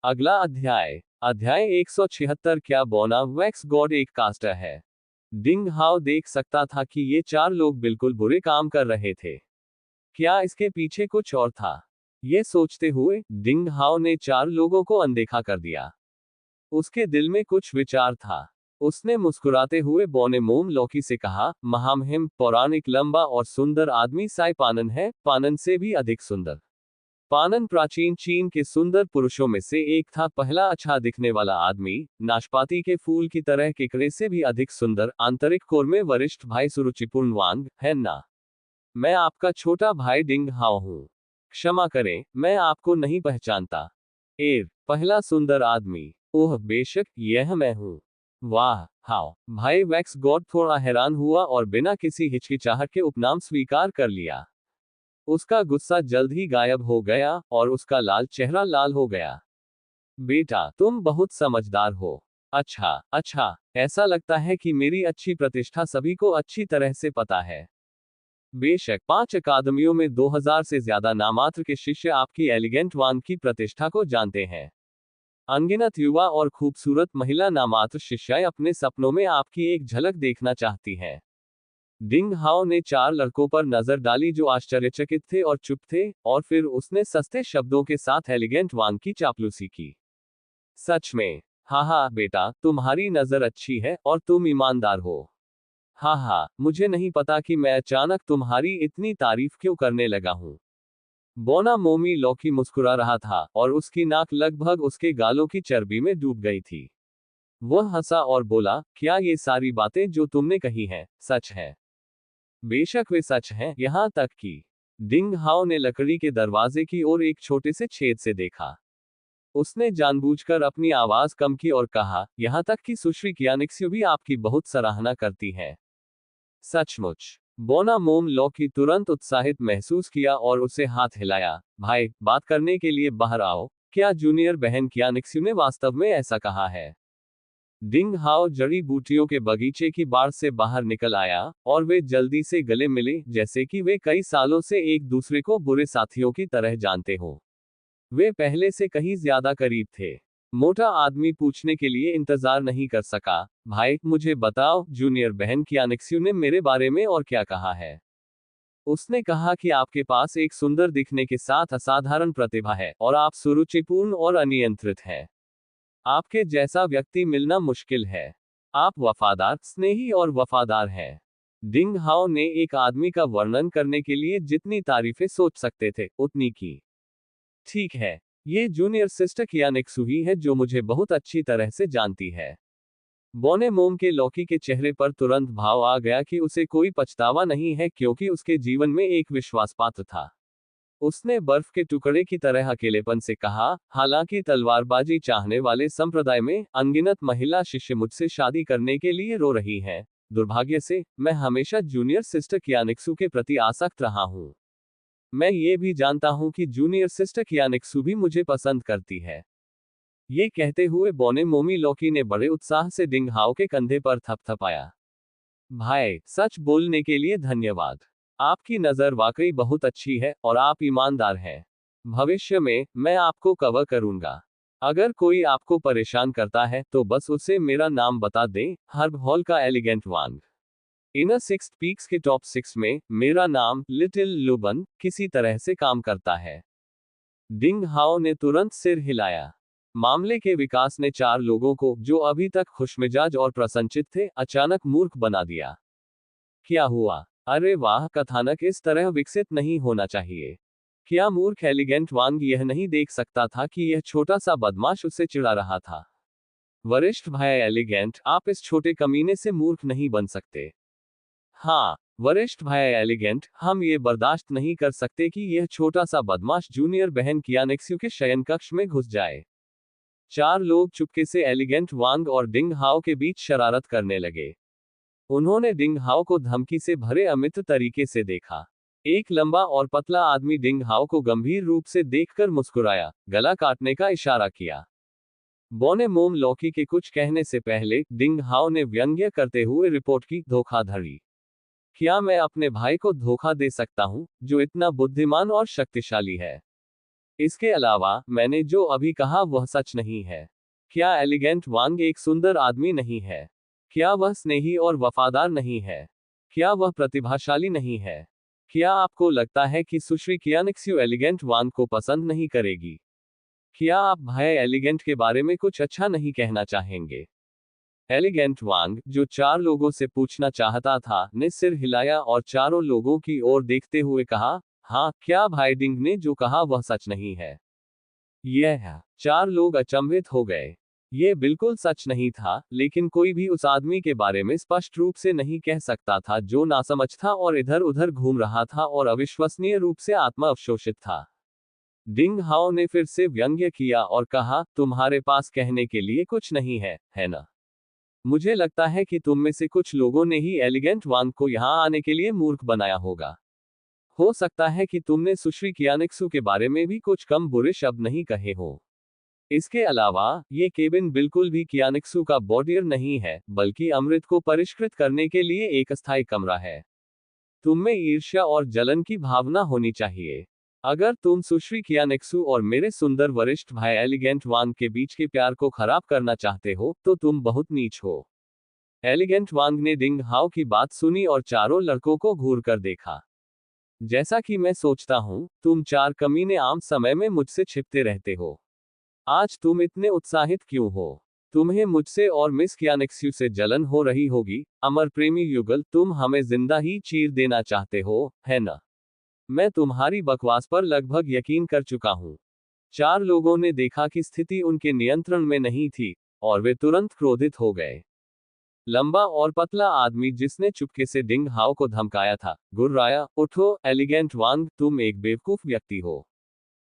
अगला अध्याय। अध्याय 176। क्या बोना वैक्स गॉड एक कास्टर है? डिंग हाओ देख सकता था कि ये चार लोग बिल्कुल बुरे काम कर रहे थे। क्या इसके पीछे कुछ और था? ये सोचते हुए डिंग हाओ ने चार लोगों को अनदेखा कर दिया। उसके दिल में कुछ विचार था। उसने मुस्कुराते हुए बोने मोम लौकी से कहा, महामहिम पौराणिक लंबा और सुंदर आदमी साई पानन है, पानन से भी अधिक सुंदर। पानन प्राचीन चीन के सुंदर पुरुषों में से एक था, पहला अच्छा दिखने वाला आदमी, नाशपाती के फूल की तरह केकड़े से भी अधिक सुंदर, आंतरिक कोर में वरिष्ठ भाई सुरुचिपूर्ण वांग है ना। मैं आपका छोटा भाई डिंग हाओ हूँ। क्षमा करें, मैं आपको नहीं पहचानता। पहला सुंदर आदमी। ओह बेशक, यह मैं हूँ। वाह, हाओ। भाई वैक्स गॉड थोड़ा हैरान हुआ और बिना किसी हिचकिचाहट के उपनाम स्वीकार कर लिया। उसका गुस्सा जल्द ही गायब हो गया और उसका लाल चेहरा लाल हो गया। बेटा, तुम बहुत समझदार हो। अच्छा अच्छा, ऐसा लगता है कि मेरी अच्छी प्रतिष्ठा सभी को अच्छी तरह से पता है। बेशक, 5 अकादमियों में 2000 से ज्यादा नामात्र के शिष्य आपकी एलिगेंट वान की प्रतिष्ठा को जानते हैं। अनगिनत युवा और खूबसूरत महिला नामात्र शिष्याएं अपने सपनों में आपकी एक झलक देखना चाहती हैं। डिंग हाओ ने चार लड़कों पर नजर डाली जो आश्चर्यचकित थे और चुप थे, और फिर उसने सस्ते शब्दों के साथ एलिगेंट वान की चापलूसी की। सच में? हाँ हाँ बेटा, तुम्हारी नजर अच्छी है और तुम ईमानदार हो। हाँ हाँ, मुझे नहीं पता कि मैं अचानक तुम्हारी इतनी तारीफ क्यों करने लगा हूँ। बोना मोमी लौकी मुस्कुरा रहा था और उसकी नाक लगभग उसके गालों की चर्बी में डूब गई थी। वह हंसा और बोला, क्या ये सारी बातें जो तुमने कही हैं, सच है? बेशक वे सच हैं, यहां तक कि डिंग हाओ ने लकड़ी के दरवाजे की ओर एक छोटे से छेद से देखा। उसने जानबूझकर अपनी आवाज कम की और कहा, यहां तक कि सुश्री कियानिक्स्यू भी आपकी बहुत सराहना करती है। सचमुच? बोना मोम लौकी तुरंत उत्साहित महसूस किया और उसे हाथ हिलाया। भाई, बात करने के लिए बाहर आओ। क्या जूनियर बहन कियानिक्स्यू ने वास्तव में ऐसा कहा है? डिंग हाओ जड़ी बूटियों के बगीचे की बाड़ से बाहर निकल आया, और वे जल्दी से गले मिले, जैसे कि वे कई सालों से एक दूसरे को बुरे साथियों की तरह जानते हो। वे पहले से कहीं ज्यादा करीब थे। मोटा आदमी पूछने के लिए इंतजार नहीं कर सका, भाई मुझे बताओ, जूनियर बहन कियानिक्स्यू ने मेरे बारे में और क्या कहा है? उसने कहा कि आपके पास एक सुंदर दिखने के साथ असाधारण प्रतिभा है और आप सुरुचिपूर्ण और अनियंत्रित हैं। आपके जैसा व्यक्ति मिलना मुश्किल है। आप वफादार, स्नेही और वफादार हैं। डिंग हाओ ने एक आदमी का वर्णन करने के लिए जितनी तारीफें सोच सकते थे, उतनी की। ठीक है, ये जूनियर सिस्टर कियानिक्स्यू ही है जो मुझे बहुत अच्छी तरह से जानती है। बोने मोम के लौकी के चेहरे पर तुरंत भाव आ गया कि उसे कोई पछतावा नहीं है, क्योंकि उसके जीवन में एक विश्वासपात्र था। उसने बर्फ के टुकड़े की तरह अकेलेपन से कहा, हालांकि तलवारबाजी चाहने वाले संप्रदाय में अनगिनत महिला शिष्य मुझसे शादी करने के लिए रो रही हैं। दुर्भाग्य से, मैं हमेशा जूनियर सिस्टर कियानिक्स्यू के प्रति आसक्त रहा हूँ। मैं ये भी जानता हूँ कि जूनियर सिस्टर कियानिक्स्यू भी मुझे पसंद करती है। ये कहते हुए बोने मोमी लौकी ने बड़े उत्साह से डिंग हाओ के कंधे पर थपथपाया। भाई, सच बोलने के लिए धन्यवाद। आपकी नज़र वाकई बहुत अच्छी है और आप ईमानदार हैं। भविष्य में मैं आपको कवर करूंगा। अगर कोई आपको परेशान करता है तो बस उसे मेरा नाम बता दें, हर्ब हॉल का एलिगेंट वांग। इनर सिक्स पीक्स के टॉप 6 में मेरा नाम लिटिल लुबन किसी तरह से काम करता है। डिंग हाओ ने तुरंत सिर हिलाया। मामले के विकास ने चार लोगों को, जो अभी तक खुशमिजाज और प्रसन्नचित थे, अचानक मूर्ख बना दिया। क्या हुआ? अरे वाह, कथानक इस तरह विकसित नहीं होना चाहिए। क्या मूर्ख एलिगेंट वांग यह नहीं देख सकता था कि यह छोटा सा बदमाश उसे चिढ़ा रहा था? वरिष्ठ भाई एलिगेंट, आप इस छोटे कमीने से मूर्ख नहीं बन सकते। हाँ, वरिष्ठ भाई एलिगेंट, हम ये बर्दाश्त नहीं कर सकते कि यह छोटा सा बदमाश जूनियर बहन कियानिक्स्यू के शयन कक्ष में घुस जाए। चार लोग चुपके से एलिगेंट वांग और डिंग हाओ के बीच शरारत करने लगे। उन्होंने डिंग हाओ को धमकी से भरे अमित्र तरीके से देखा। एक लंबा और पतला आदमी डिंग हाओ को गंभीर रूप से देखकर मुस्कुराया, गला काटने का इशारा किया। बोने मोम लौकी के कुछ कहने से पहले डिंग हाओ ने व्यंग्य करते हुए रिपोर्ट की, धोखाधड़ी। क्या मैं अपने भाई को धोखा दे सकता हूं, जो इतना बुद्धिमान और शक्तिशाली है? इसके अलावा मैंने जो अभी कहा वह सच नहीं है। क्या एलिगेंट वांग एक सुंदर आदमी नहीं है? क्या वह स्नेही और वफादार नहीं है? क्या वह प्रतिभाशाली नहीं है? क्या आपको लगता है कि सुश्री कियानिक्स्यू एलिगेंट वांग को पसंद नहीं करेगी? क्या आप भाई एलिगेंट के बारे में कुछ अच्छा नहीं कहना चाहेंगे? एलिगेंट वांग, जो 4 लोगों से पूछना चाहता था, ने सिर हिलाया और चारों लोगों की ओर देखते हुए कहा, हाँ, क्या भाई डिंग ने जो कहा वह सच नहीं है? यह 4 लोग अचंभित हो गए। ये बिल्कुल सच नहीं था, लेकिन कोई भी उस आदमी के बारे में स्पष्ट रूप से नहीं कह सकता था जो नासमझ था और इधर उधर घूम रहा था और अविश्वसनीय रूप से आत्मा अवशोषित था। डिंग हाओ ने फिर से व्यंग्य किया और कहा, तुम्हारे पास कहने के लिए कुछ नहीं है ना? मुझे लगता है कि तुम में से कुछ लोगों ने ही एलिगेंट वांग को यहाँ आने के लिए मूर्ख बनाया होगा। हो सकता है कि तुमने सुश्री कियानिक्सू के बारे में भी कुछ कम बुरे शब्द नहीं कहे हो। इसके अलावा, ये केबिन बिल्कुल भी कियानिक्सू का बॉडियर नहीं है, बल्कि अमृत को परिष्कृत करने के लिए एक अस्थायी कमरा है। तुम में ईर्ष्या और जलन की भावना होनी चाहिए। अगर तुम सुश्री कियानिक्सू और मेरे सुंदर वरिष्ठ भाई एलिगेंट वांग के बीच के प्यार को खराब करना चाहते हो, तो तुम बहुत नीच हो। एलिगेंट वांग ने डिंग हाओ की बात सुनी और चारों लड़कों को घूर कर देखा। जैसा कि मैं सोचता हूं, तुम 4 कमीने आम समय में मुझसे छिपते रहते हो। आज तुम इतने उत्साहित क्यों हो? तुम्हें मुझसे और मिस कियानिक्स्यू से जलन हो रही होगी। अमर प्रेमी युगल, तुम हमें जिंदा ही चीर देना चाहते हो, है ना? मैं तुम्हारी बकवास पर लगभग यकीन कर चुका हूं। 4 लोगों ने देखा कि स्थिति उनके नियंत्रण में नहीं थी, और वे तुरंत क्रोधित हो गए। लंबा और पतला आदमी जिसने चुपके से डिंग हाओ को धमकाया था, गुर्राया, उठो, एलिगेंट वांग, तुम एक बेवकूफ व्यक्ति हो।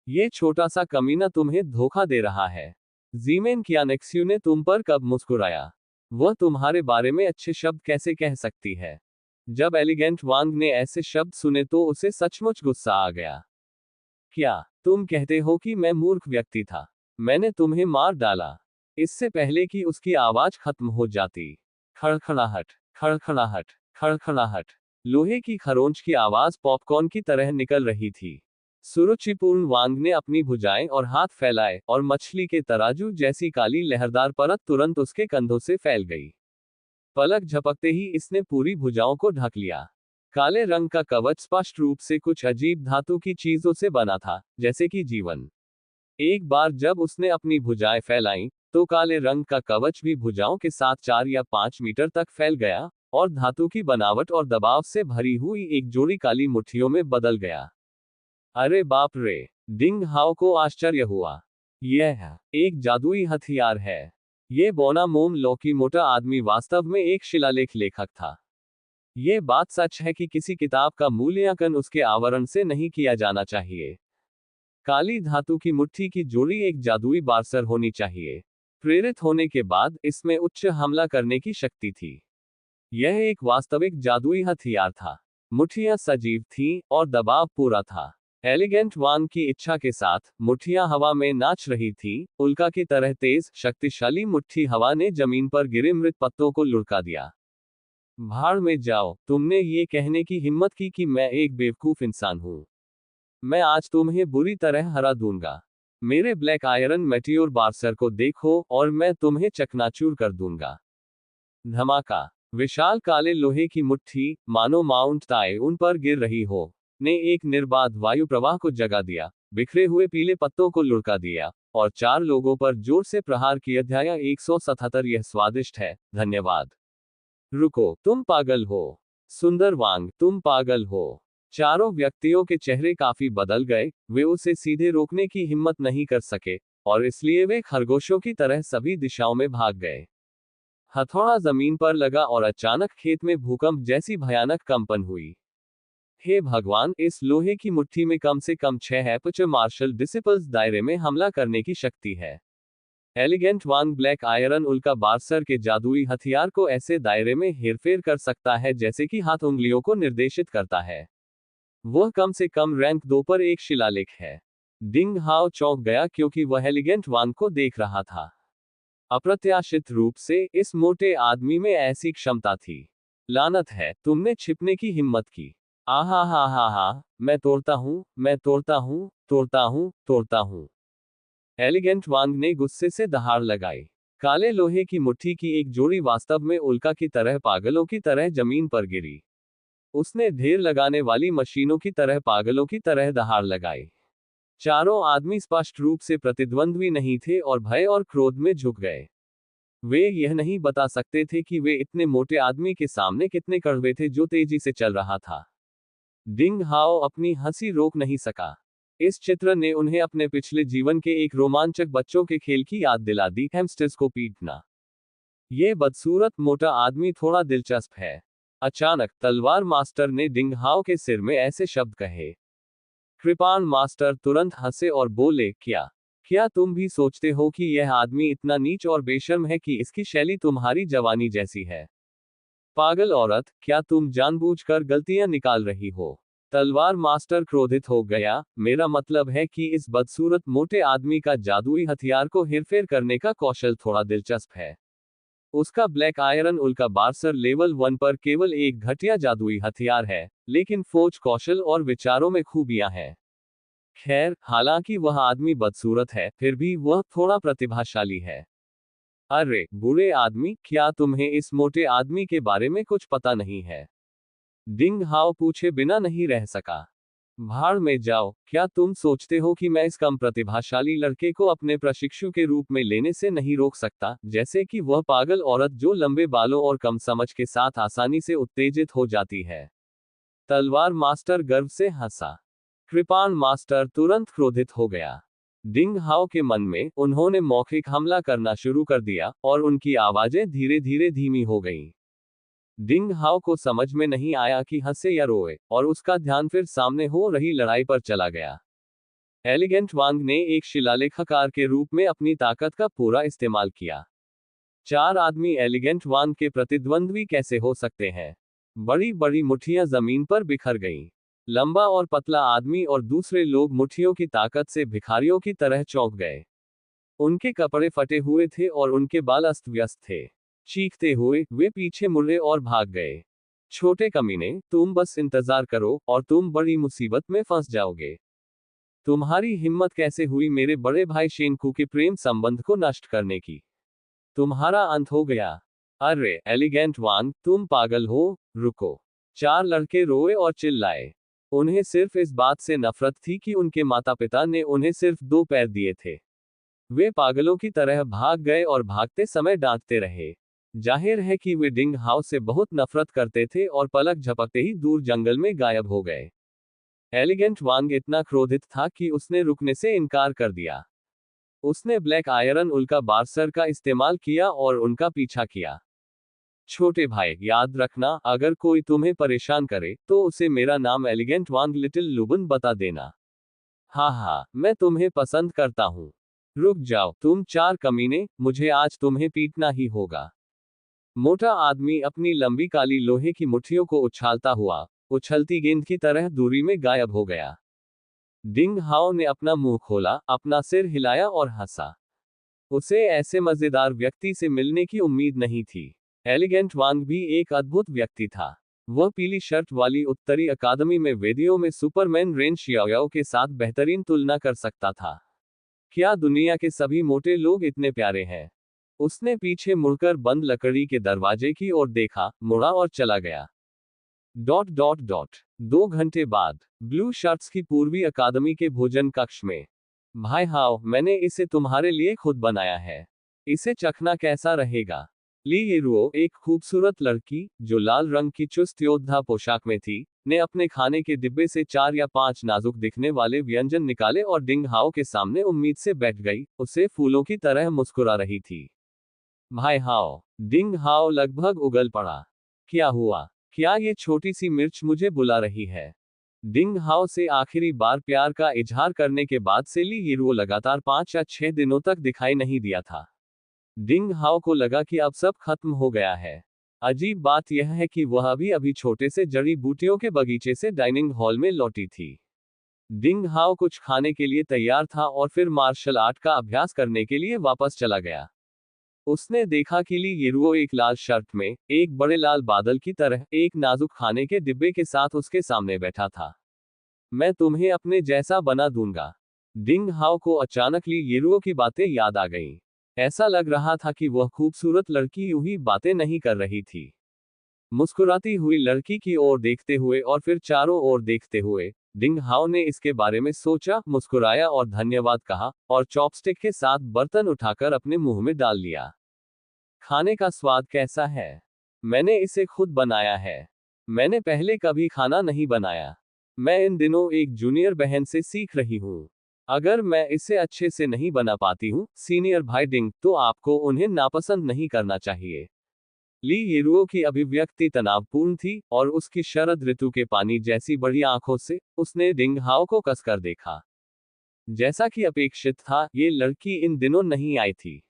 ये छोटा सा कमीना तुम्हें धोखा दे रहा है। जीमेन कियानिक्स्यू ने तुम पर कब मुस्कुराया? वह तुम्हारे बारे में अच्छे शब्द कैसे कह सकती है? जब एलिगेंट वांग ने ऐसे शब्द सुने तो उसे सचमुच गुस्सा आ गया। क्या तुम कहते हो कि मैं मूर्ख व्यक्ति था? मैंने तुम्हें मार डाला। इससे पहले कि उसकी आवाज खत्म हो जाती, खड़खड़ाहट, खड़खड़ाहट, खड़खड़ाहट। लोहे की खरोंच की आवाज पॉपकॉर्न की तरह निकल रही थी। सुरुचिपूर्ण वांग ने अपनी भुजाएं और हाथ फैलाए, और मछली के तराजू जैसी काली लहरदार परत तुरंत उसके कंधों से फैल गई। पलक झपकते ही इसने पूरी भुजाओं को ढक लिया। काले रंग का कवच स्पष्ट रूप से कुछ अजीब धातु की चीजों से बना था, जैसे कि जीवन। एक बार जब उसने अपनी भुजाएं फैलाईं, तो काले रंग का कवच भी भुजाओं के साथ 4 या 5 मीटर तक फैल गया, और धातु की बनावट और दबाव से भरी हुई एक जोड़ी काली मुट्ठियों में बदल गया। अरे बाप रे! डिंग हाओ को आश्चर्य हुआ। यह एक जादुई हथियार है। ये बोना मोम लौकी मोटा आदमी वास्तव में एक शिलालेख लेखक था। ये बात सच है कि किसी किताब का मूल्यांकन उसके आवरण से नहीं किया जाना चाहिए। काली धातु की मुट्ठी की जोड़ी एक जादुई बार्सर होनी चाहिए। प्रेरित होने के बाद इसमें उच्च हमला करने की शक्ति थी। यह एक वास्तविक जादुई हथियार था। मुट्ठियां सजीव थीं, और दबाव पूरा था। एलिगेंट वांग की इच्छा के साथ, मुट्ठियां हवा में नाच रही थीं, उल्का की तरह तेज, शक्तिशाली मुट्ठी हवा ने जमीन पर गिरे मृत पत्तों को लुढ़का दिया। भाड़ में जाओ, तुमने ये कहने की हिम्मत की कि मैं एक बेवकूफ इंसान हूं। मैं आज तुम्हें बुरी तरह हरा दूंगा। मेरे ब्लैक आयरन मेटियोर बार्सर को देखो, और मैं तुम्हें चकनाचूर कर दूंगा। धमाका। विशाल काले लोहे की मुट्ठी, मानो माउंट ताए उन पर गिर रही हो, ने एक निर्बाध वायु प्रवाह को जगा दिया, बिखरे हुए पीले पत्तों को लुढ़का दिया, और 4 लोगों पर जोर से प्रहार किया। अध्याय 177। यह स्वादिष्ट है, धन्यवाद। रुको, तुम पागल हो। सुंदर वांग, तुम पागल हो। चारों व्यक्तियों के चेहरे काफी बदल गए, वे उसे सीधे रोकने की हिम्मत नहीं कर सके, और इसलिए वे खरगोशों की तरह सभी दिशाओं में भाग गए। हथौड़ा जमीन पर लगा और अचानक खेत में भूकंप जैसी भयानक कंपन हुई। हे भगवान, इस लोहे की मुट्ठी में कम से कम 6 हैपच मार्शल डिसिपल्स दायरे में हमला करने की शक्ति है। एलिगेंट वांग ब्लैक आयरन उल्का बार्सर के जादुई हथियार को ऐसे दायरे में हेरफेर कर सकता है जैसे कि हाथ उंगलियों को निर्देशित करता है। वह कम से कम रैंक 2 पर एक शिलालेख है। डिंग हाओ चौंक गया क्योंकि वह एलिगेंट वांग को देख रहा था। अप्रत्याशित रूप से इस मोटे आदमी में ऐसी क्षमता थी। लानत है, तुमने छिपने की हिम्मत की। आहा हा हा हा, मैं तोड़ता हूँ, मैं तोड़ता हूँ, तोड़ता हूँ, तोड़ता हूँ। एलिगेंट वांग ने गुस्से से दहाड़ लगाई। काले लोहे की मुट्ठी की एक जोड़ी वास्तव में उल्का की तरह पागलों की तरह जमीन पर गिरी। उसने ढेर लगाने वाली मशीनों की तरह पागलों की तरह दहाड़ लगाई। चारों आदमी स्पष्ट रूप से प्रतिद्वंद्वी नहीं थे और भय और क्रोध में झुक गए। वे यह नहीं बता सकते थे कि वे इतने मोटे आदमी के सामने कितने कड़वे थे जो तेजी से चल रहा था। डिंग हाओ अपनी हंसी रोक नहीं सका। इस चित्र ने उन्हें अपने पिछले जीवन के एक रोमांचक बच्चों के खेल की याद दिला दी, हैमस्टर्स को पीटना। ये बदसूरत मोटा आदमी थोड़ा दिलचस्प है। अचानक तलवार मास्टर ने डिंग हाओ के सिर में ऐसे शब्द कहे। कृपाण मास्टर तुरंत हंसे और बोले, क्या क्या तुम भी सोचते हो कि यह आदमी इतना नीच और बेशर्म है कि इसकी शैली तुम्हारी जवानी जैसी है? पागल औरत, क्या तुम जानबूझकर गलतियां निकाल रही हो? तलवार मास्टर क्रोधित हो गया। मेरा मतलब है कि इस बदसूरत मोटे आदमी का जादुई हथियार को हेरफेर करने का कौशल थोड़ा दिलचस्प है। उसका ब्लैक आयरन उल्का बार्सर लेवल 1 पर केवल एक घटिया जादुई हथियार है, लेकिन फौज कौशल और विचारों में खूबियां हैं। खैर, हालांकि वह आदमी बदसूरत है, फिर भी वह थोड़ा प्रतिभाशाली है। अरे बुरे आदमी, क्या तुम्हें इस मोटे आदमी के बारे में कुछ पता नहीं है? डिंग हाओ पूछे बिना नहीं रह सका। भाड़ में जाओ, क्या तुम सोचते हो कि मैं इस कम प्रतिभाशाली लड़के को अपने प्रशिक्षु के रूप में लेने से नहीं रोक सकता, जैसे कि वह पागल औरत जो लंबे बालों और कम समझ के साथ आसानी से उत्तेजित हो जाती है? तलवार मास्टर गर्व से हंसा। कृपाण मास्टर तुरंत क्रोधित हो गया। डिंग हाओ के मन में उन्होंने मौखिक हमला करना शुरू कर दिया और उनकी आवाजें धीरे धीरे धीमी हो गईं। डिंग हाओ को समझ में नहीं आया कि हंसे या रोए, और उसका ध्यान फिर सामने हो रही लड़ाई पर चला गया। एलिगेंट वांग ने एक शिलालेखकार के रूप में अपनी ताकत का पूरा इस्तेमाल किया। चार आदमी एलिगेंट वांग के प्रतिद्वंद्वी कैसे हो सकते हैं? बड़ी बड़ी मुट्ठियां जमीन पर बिखर गईं। लंबा और पतला आदमी और दूसरे लोग मुट्ठियों की ताकत से भिखारियों की तरह चौंक गए। उनके कपड़े फटे हुए थे और उनके बाल अस्त व्यस्त थे। चीखते हुए वे पीछे मुड़े और भाग गए। छोटे कमीने, तुम बस इंतजार करो और तुम बड़ी मुसीबत में फंस जाओगे। तुम्हारी हिम्मत कैसे हुई मेरे बड़े भाई शेनकू के प्रेम संबंध को नष्ट करने की? तुम्हारा अंत हो गया। अरे एलिगेंट वांग, तुम पागल हो? रुको। चार लड़के रोए और चिल्लाए। उन्हें सिर्फ इस बात से नफरत थी कि उनके माता पिता ने उन्हें सिर्फ 2 पैर दिए थे। वे पागलों की तरह भाग गए और भागते समय डांटते रहे। जाहिर है कि वे डिंग हाउ से बहुत नफरत करते थे और पलक झपकते ही दूर जंगल में गायब हो गए। एलिगेंट वांग इतना क्रोधित था कि उसने रुकने से इनकार कर दिया। उसने ब्लैक आयरन उल्का बार्सर का इस्तेमाल किया और उनका पीछा किया। छोटे भाई, याद रखना, अगर कोई तुम्हें परेशान करे तो उसे मेरा नाम एलिगेंट वांग लिटिल लुबन बता देना। हाँ हाँ, मैं तुम्हें पसंद करता हूँ। रुक जाओ तुम चार कमीने, मुझे आज तुम्हें पीटना ही होगा। मोटा आदमी अपनी लंबी काली लोहे की मुट्ठियों को उछालता हुआ उछलती गेंद की तरह दूरी में गायब हो गया। डिंग हाओ ने अपना मुंह खोला, अपना सिर हिलाया और हंसा। उसे ऐसे मजेदार व्यक्ति से मिलने की उम्मीद नहीं थी। एलिगेंट वांग भी एक अद्भुत व्यक्ति था। वह पीली शर्ट वाली उत्तरी अकादमी में वेदियों में सुपरमैन रेन शियाओ के साथ बेहतरीन तुलना कर सकता था। क्या दुनिया के सभी मोटे लोग इतने प्यारे हैं? उसने पीछे मुड़कर बंद लकड़ी के दरवाजे की ओर देखा, मुड़ा और चला गया। डॉट डॉट डॉट 2 घंटे बाद ब्लू शर्ट्स की पूर्वी अकादमी के भोजन कक्ष में। भाई हाओ, मैंने इसे तुम्हारे लिए खुद बनाया है। इसे चखना कैसा रहेगा? ली येरुओ, एक खूबसूरत लड़की जो लाल रंग की चुस्त योद्धा पोशाक में थी, ने अपने खाने के डिब्बे से 4 या 5 नाजुक दिखने वाले व्यंजन निकाले और डिंग हाओ के सामने उम्मीद से बैठ गई, उसे फूलों की तरह मुस्कुरा रही थी। भाई हाओ। डिंग हाओ लगभग उगल पड़ा। क्या हुआ? क्या ये छोटी सी मिर्च मुझे बुला रही है? डिंग हाओ से आखिरी बार प्यार का इजहार करने के बाद से ली येरुओ लगातार 5 या 6 दिनों तक दिखाई नहीं दिया था। डिंग हाओ को लगा कि अब सब खत्म हो गया है। अजीब बात यह है कि वह अभी अभी छोटे से जड़ी बूटियों के बगीचे से डाइनिंग हॉल में लौटी थी। डिंग हाओ कुछ खाने के लिए तैयार था और फिर मार्शल आर्ट का अभ्यास करने के लिए वापस चला गया। उसने देखा कि ली येरुओ एक लाल शर्ट में, एक बड़े लाल बादल की तरह, एक नाजुक खाने के डिब्बे के साथ उसके सामने बैठा था। मैं तुम्हें अपने जैसा बना दूंगा। डिंग हाओ को अचानक ली येरुओ की बातें याद आ गईं। ऐसा लग रहा था कि वह खूबसूरत लड़की यूं ही बातें नहीं कर रही थी। मुस्कुराती हुई लड़की की ओर देखते हुए और फिर चारों ओर देखते हुए, डिंग हाओ ने इसके बारे में सोचा, मुस्कुराया और धन्यवाद कहा, और चॉपस्टिक के साथ बर्तन उठाकर अपने मुंह में डाल लिया। खाने का स्वाद कैसा है? मैंने इसे खुद बनाया है। मैंने पहले कभी खाना नहीं बनाया। मैं इन दिनों एक जूनियर बहन से सीख रही हूँ। अगर मैं इसे अच्छे से नहीं बना पाती हूँ, सीनियर भाई डिंग, तो आपको उन्हें नापसंद नहीं करना चाहिए। ली येरुओ की अभिव्यक्ति तनावपूर्ण थी, और उसकी शरद ऋतु के पानी जैसी बड़ी आंखों से उसने डिंग हाओ को कसकर देखा। जैसा कि अपेक्षित था, ये लड़की इन दिनों नहीं आई थी।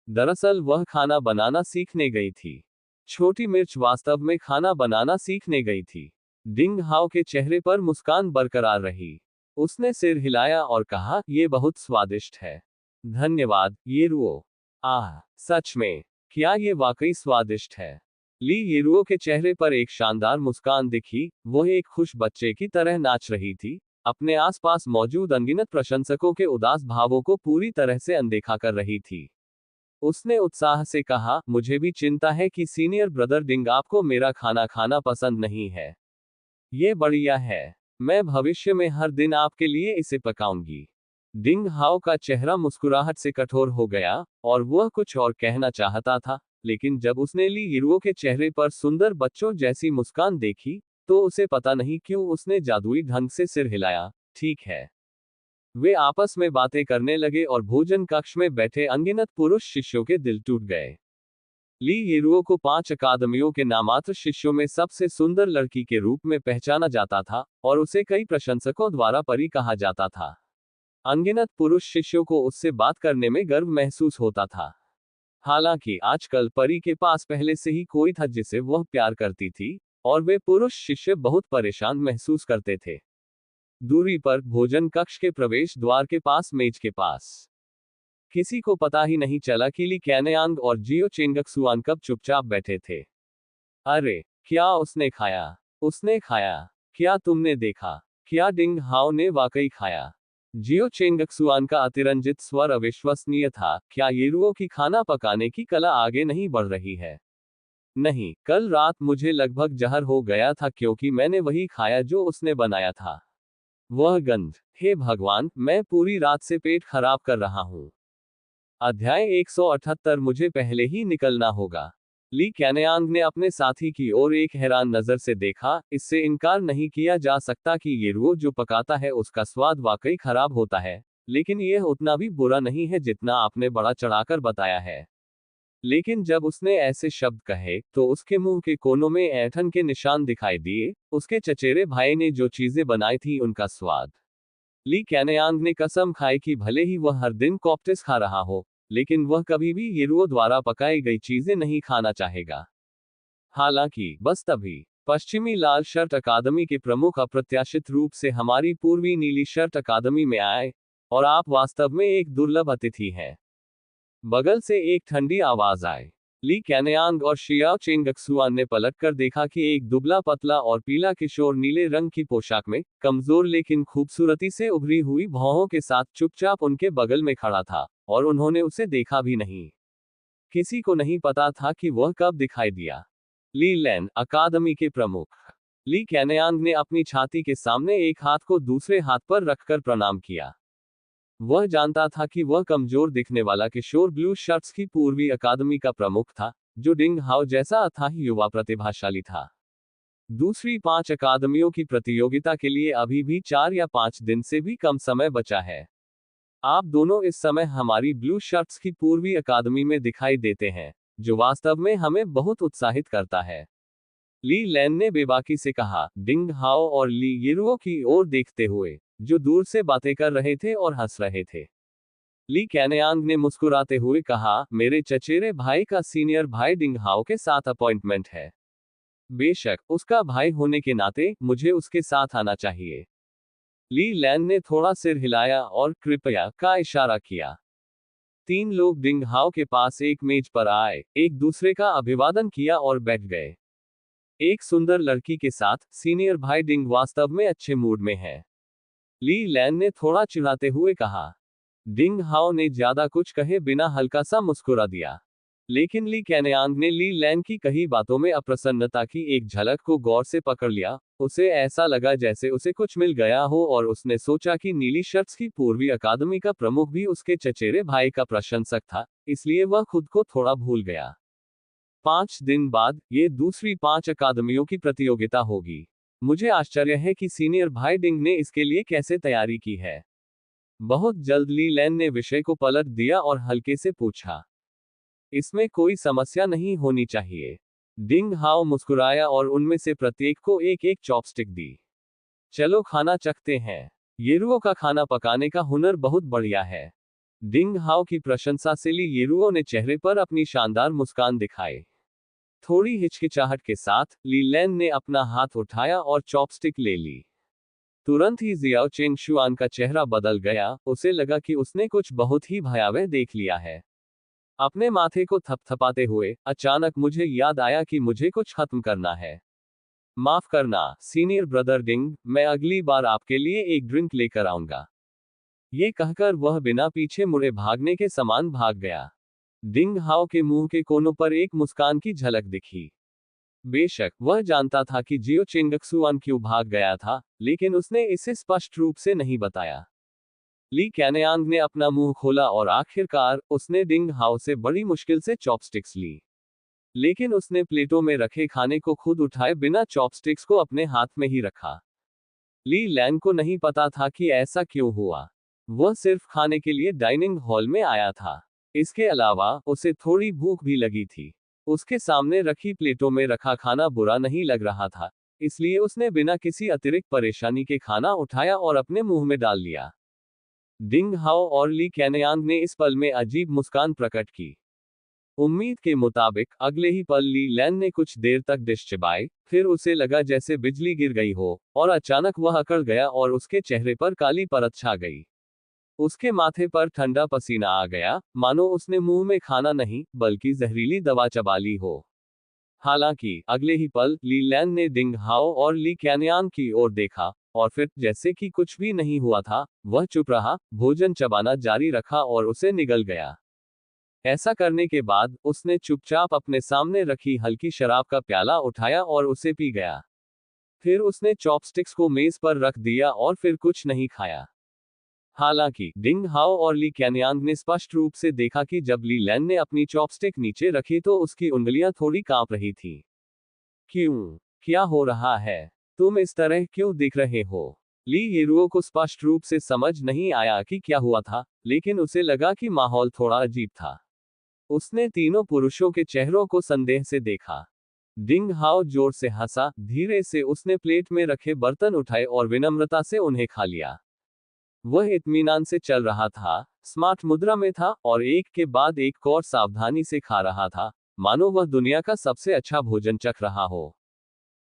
दरअसल वह खाना बनाना सीखने गई थी। छोटी मिर्च वास्तव में खाना बनाना सीखने गई थी। डिंग हाओ के चेहरे पर मुस्कान बरकरार रही। उसने सिर हिलाया और कहा, यह बहुत स्वादिष्ट है। धन्यवाद, येरुओ। आह, सच में, क्या ये वाकई स्वादिष्ट है? ली येरुओ के चेहरे पर एक शानदार मुस्कान दिखी। वह एक खुश बच्चे की तरह नाच रही थी, अपने आसपास मौजूद अनगिनत प्रशंसकों के उदास भावों को पूरी तरह से अनदेखा कर रही थी। उसने उत्साह से कहा, मुझे भी चिंता है कि सीनियर ब्रदर डिंग आपको मेरा खाना खाना पसंद नहीं है। ये बढ़िया है। मैं भविष्य में हर दिन आपके लिए इसे पकाऊंगी। डिंग हाओ का चेहरा मुस्कुराहट से कठोर हो गया, और वह कुछ और कहना चाहता था, लेकिन जब उसने ली येरुओ के चेहरे पर सुंदर बच्चों जैसी मुस्कान देखी, तो उसे पता नहीं क्यों उसने जादुई ढंग से सिर हिलाया। ठीक है। वे आपस में बातें करने लगे और भोजन कक्ष में बैठे अनगिनत पुरुष शिष्यों के दिल टूट गए। ली येरुओ को 5 अकादमियों के नामात्र शिष्यों में सबसे सुंदर लड़की के रूप में पहचाना जाता था, और उसे कई प्रशंसकों द्वारा परी कहा जाता था। अनगिनत पुरुष शिष्यों को उससे बात करने में गर्व महसूस होता था। हालांकि आजकल परी के पास पहले से ही कोई था जिसे वह प्यार करती थी, और वे पुरुष शिष्य बहुत परेशान महसूस करते थे। दूरी पर, भोजन कक्ष के प्रवेश द्वार के पास, मेज के पास, किसी को पता ही नहीं चला कि ली कैनयांग और जियो चेंगक्सुआन कब चुपचाप बैठे थे। अरे, क्या उसने खाया? उसने खाया। क्या तुमने देखा? क्या डिंग हाओ ने वाकई खाया? जियो चेंगक्सुआन का अतिरंजित स्वर अविश्वसनीय था। क्या येरुओ की खाना पकाने की कला आगे नहीं बढ़ रही है? नहीं, कल रात मुझे लगभग जहर हो गया था क्योंकि मैंने वही खाया जो उसने बनाया था। वह गंध, हे भगवान, मैं पूरी रात से पेट खराब कर रहा हूं। अध्याय 178, मुझे पहले ही निकलना होगा। ली कैनयांग ने अपने साथी की ओर एक हैरान नजर से देखा। इससे इनकार नहीं किया जा सकता कि येरुओ जो पकाता है उसका स्वाद वाकई खराब होता है, लेकिन यह उतना भी बुरा नहीं है जितना आपने बड़ा चढ़ाकर बताया है। लेकिन जब उसने ऐसे शब्द कहे, तो उसके मुंह के कोनों में ऐंठन के निशान दिखाई दिए। उसके चचेरे भाई ने जो चीजें बनाई थी उनका स्वाद। ली कैनयांग ने कसम खाई कि भले ही वह हर दिन कॉप्टिस खा रहा हो, लेकिन वह कभी भी येरुओ द्वारा पकाई गई चीजें नहीं खाना चाहेगा। हालांकि बस तभी पश्चिमी लाल शर्ट अकादमी के प्रमुख अप्रत्याशित रूप से हमारी पूर्वी नीली शर्ट अकादमी में आए, और आप वास्तव में एक दुर्लभ अतिथि हैं। बगल से एक ठंडी आवाज आई। ली कैनयांग और शियाओ चेंगक्सुआन ने पलटकर देखा कि एक दुबला पतला और पीला किशोर नीले रंग की पोशाक में, कमजोर लेकिन खूबसूरती से उभरी हुई भौहों के साथ चुपचाप उनके बगल में खड़ा था, और उन्होंने उसे देखा भी नहीं। किसी को नहीं पता था कि वह कब दिखाई दिया। ली लैन, अकादमी के प्रमुख। ली कैनयांग ने अपनी छाती के सामने एक हाथ को दूसरे हाथ पर रखकर प्रणाम किया। वह जानता था कि वह कमजोर दिखने वाला किशोर ब्लू शर्ट्स की पूर्वी अकादमी का प्रमुख था, जो डिंग हाओ जैसा अथाह युवा प्रतिभाशाली था। दूसरी 5 अकादमियों की प्रतियोगिता के लिए अभी भी 4 या 5 दिन से भी कम समय बचा है। आप दोनों इस समय हमारी ब्लू शर्ट्स की पूर्वी अकादमी में दिखाई देते हैं, जो वास्तव में हमें बहुत उत्साहित करता है। ली लैन ने बेबाकी से कहा, डिंग हाओ और ली येरुओ की ओर देखते हुए, जो दूर से बातें कर रहे थे और हंस रहे थे। ली कैनयांग ने मुस्कुराते हुए कहा, मेरे चचेरे भाई का सीनियर भाई डिंग हाओ के साथ अपॉइंटमेंट है। बेशक, उसका भाई होने के नाते मुझे उसके साथ आना चाहिए। ली लैन ने थोड़ा सिर हिलाया और कृपया का इशारा किया। तीन लोग डिंग हाओ के पास एक मेज पर आए, एक दूसरे का अभिवादन किया और बैठ गए। एक सुंदर लड़की के साथ सीनियर भाई डिंग वास्तव में अच्छे मूड में है, ली लैन ने थोड़ा चिढ़ाते हुए कहा। डिंग हाओ ने ज्यादा कुछ कहे बिना हल्का सा मुस्कुरा दिया, लेकिन ली कैनयांग ने ली लैन की कही बातों में अप्रसन्नता की एक झलक को गौर से पकड़ लिया। उसे ऐसा लगा जैसे उसे कुछ मिल गया हो और उसने सोचा कि नीली शर्ट्स की पूर्वी अकादमी का प्रमुख भी उसके चचेरे भाई का प्रशंसक था, इसलिए वह खुद को थोड़ा भूल गया। 5 दिन बाद ये दूसरी 5 अकादमियों की प्रतियोगिता होगी। मुझे आश्चर्य है कि सीनियर भाई डिंग ने इसके लिए कैसे तैयारी की है। बहुत जल्द ली लैन ने विषय को पलट दिया और हल्के से पूछा। इसमें कोई समस्या नहीं होनी चाहिए। डिंग हाओ मुस्कुराया और उनमें से प्रत्येक को एक एक चॉपस्टिक दी। चलो खाना चखते हैं। येरुओ का खाना पकाने का हुनर बहुत बढ़िया है। डिंग हाओ की प्रशंसा से ली येरुओ ने चेहरे पर अपनी शानदार मुस्कान दिखाई। थोड़ी हिचकिचाहट के साथ ली लैन ने अपना हाथ उठाया और चॉपस्टिक ले ली। तुरंत ही जियाओ चेंग शुआन का चेहरा बदल गया, उसे लगा कि उसने कुछ बहुत ही भयावह देख लिया है। अपने माथे को थपथपाते हुए, अचानक मुझे याद आया कि मुझे कुछ खत्म करना है। माफ करना, सीनियर ब्रदर डिंग, मैं अगली बार आपके लिए एक ड्रिंक लेकर आऊंगा। ये कहकर वह बिना पीछे मुड़े भागने के समान भाग गया। डिंग हाओ के मुंह के कोनों पर एक मुस्कान की झलक दिखी। बेशक वह जानता था कि जियो चिंगक्सुआन क्यों भाग गया था, लेकिन उसने इसे स्पष्ट रूप से नहीं बताया। ली कैनयांग ने अपना मुंह खोला और आखिरकार उसने डिंग हाओ से बड़ी मुश्किल से चॉपस्टिक्स ली। लेकिन उसने प्लेटों में रखे खाने को खुद उठाए बिना चॉपस्टिक्स को अपने हाथ में ही रखा। ली लैन को नहीं पता था कि ऐसा क्यों हुआ। वह सिर्फ खाने के लिए डाइनिंग हॉल में आया था। इसके अलावा उसे थोड़ी भूख भी लगी थी। उसके सामने रखी प्लेटों में रखा खाना बुरा नहीं लग रहा था, इसलिए उसने बिना किसी अतिरिक्त परेशानी के खाना उठाया और अपने मुंह में डाल लिया। डिंग हाओ और ली कैनयांग ने इस पल में अजीब मुस्कान प्रकट की। उम्मीद के मुताबिक अगले ही पल ली लैन ने कुछ देर तक डिश चबाई, फिर उसे लगा जैसे बिजली गिर गई हो, और अचानक वह अकड़ गया और उसके चेहरे पर काली परत छा गई। उसके माथे पर ठंडा पसीना आ गया, मानो उसने मुंह में खाना नहीं बल्कि जहरीली दवा चबा ली हो। हालांकि अगले ही पल ली लैन ने डिंग हाओ और ली कैनयांग की ओर देखा, और फिर जैसे कि कुछ भी नहीं हुआ था, वह चुप रहा, भोजन चबाना जारी रखा और उसे निगल गया। ऐसा करने के बाद उसने चुपचाप अपने सामने रखी हल्की शराब का प्याला उठाया और उसे पी गया। फिर उसने चॉपस्टिक्स को मेज पर रख दिया और फिर कुछ नहीं खाया। हालांकि डिंग हाओ और ली कैनयांग ने स्पष्ट रूप से देखा कि जब ली लैन ने अपनी चॉपस्टिक नीचे रखी तो उसकी उंगलियां थोड़ी कांप रही थी। क्यों? क्या हो रहा है? तुम इस तरह क्यों दिख रहे हो? ली येरुओ को स्पष्ट रूप से समझ नहीं आया कि क्या हुआ था, लेकिन उसे लगा कि माहौल थोड़ा अजीब था। उसने तीनों पुरुषों के चेहरों को संदेह से देखा। डिंग हाओ जोर से हंसा, धीरे से उसने प्लेट में रखे बर्तन उठाए और विनम्रता से उन्हें खा लिया। वह इत्मीनान से चल रहा था, स्मार्ट मुद्रा में था और एक के बाद एक और सावधानी से खा रहा था, मानो वह दुनिया का सबसे अच्छा भोजन चख रहा हो।